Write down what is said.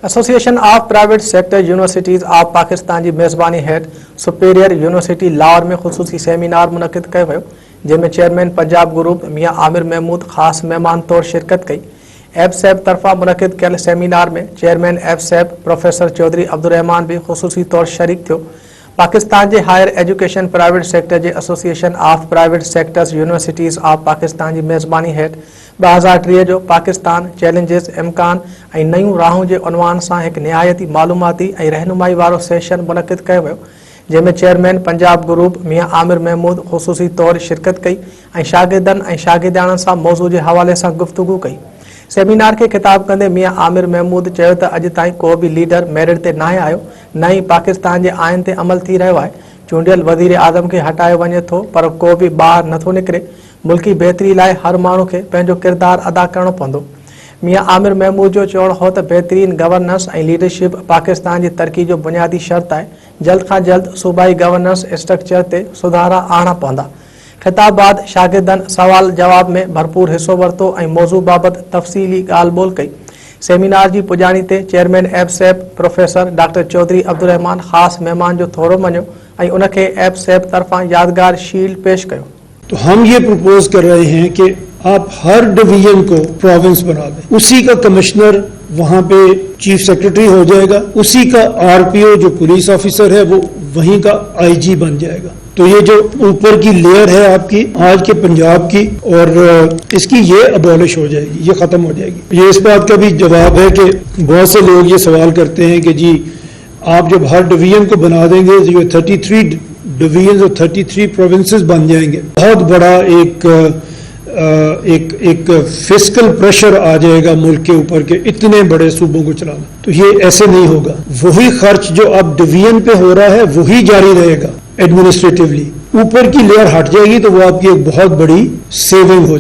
Association of private sector universities of Pakistan की मेज़बानी हेठ सुपीरियर यूनिवर्सिटी लाहौर में खुसूसी सेमिनार मुनक़िद किया वियो, जंहिंमें चेयरमैन पंजाब ग्रुप मियां आमिर महमूद ख़ास मेहमान तौर शिरकत कई। एफसेब तरफ़ा मुनक़िद कयल सेमिनार में चेयरमैन एफसेब प्रोफेसर चौधरी अब्दुर्रहमान भी खुसूसी तौर शरीक थियो। पाकिस्तान के हायर एजुकेशन प्राइवेट सेक्टर के association of private sectors universities of Pakistan की मेज़बानी हेठ 2003 जो पाकिस्तान चैलेंजेस इम्कान और नयूं राहों के उनवान से एक निहायती मालूमाती और रहनुमाई वालो सेशन मुनक़िद किया वियो, जंहिंमें चेयरमैन पंजाब ग्रुप मियां आमिर महमूद खुसूसी तौर शिरकत कई और शागिर्दन और शागिर्दाणन से मौजू के हवाले से गुफ्तगू कई। सेमिनार के खिताब कंदे मियां आमिर महमूद चयो त अॼु ताईं को भी लीडर मेरिट ते नाहे आयो, न ही पाकिस्तान के आइन ते अमल थी रहियो आहे। चूंडियल वज़ीर आज़म के हटायो वञे थो पर को भी ॿाहिरि नथो निकिरे। मुल्की बेहतरी लाइ हर माण्हू खे पंहिंजो किरदार अदा करणो पवंदो। मियां आमिर महमूद जो चवणु हो त बेहतरीन गवर्नेंस और लीडरशिप पाकिस्तान की तरक्की जो बुनियादी शर्त है। जल्द खां जल्द सूबाई गवर्नेंस स्ट्रक्चर ते सुधारा आणा पवंदा। खिताब बाद शागिर्दन सवाल जवाब में भरपूर हिस्सो वरतो और मौजू बाबत तफसीली गाल बोल कई। सेमिनार की पुजानी ते चेयरमैन एफसेब प्रोफेसर डॉक्टर चौधरी अब्दुर्रहमान खास मेहमान जो थोरो मञो और उनके एफसेब तरफा यादगार शील्ड पेश कयो। तो हम ये प्रपोज कर रहे हैं कि आप हर डिवीजन को प्रोविंस बना दें, उसी का कमिश्नर वहां पे चीफ सेक्रेटरी हो जाएगा, उसी का आरपीओ जो पुलिस ऑफिसर है वो वहीं का आईजी बन जाएगा। तो ये जो ऊपर की लेयर है आपकी आज के पंजाब की, और इसकी ये अबॉलिश हो जाएगी, ये खत्म हो जाएगी। ये इस बात का भी जवाब है कि बहुत से लोग ये सवाल करते हैं कि जी आप जब हर डिवीजन को बना देंगे तो ये 33 डिवीजन और 33 प्रोविंसेस बन जाएंगे। बहुत बड़ा एक फिस्कल प्रेशर आ जाएगा मुल्क के ऊपर के इतने बड़े सूबों को चलाना। तो ये ऐसे नहीं होगा। वही खर्च जो अब डिवीजन पे हो रहा है वही जारी रहेगा एडमिनिस्ट्रेटिवली। ऊपर की लेयर हट जाएगी तो वो आपकी एक बहुत बड़ी सेविंग हो जाएगी।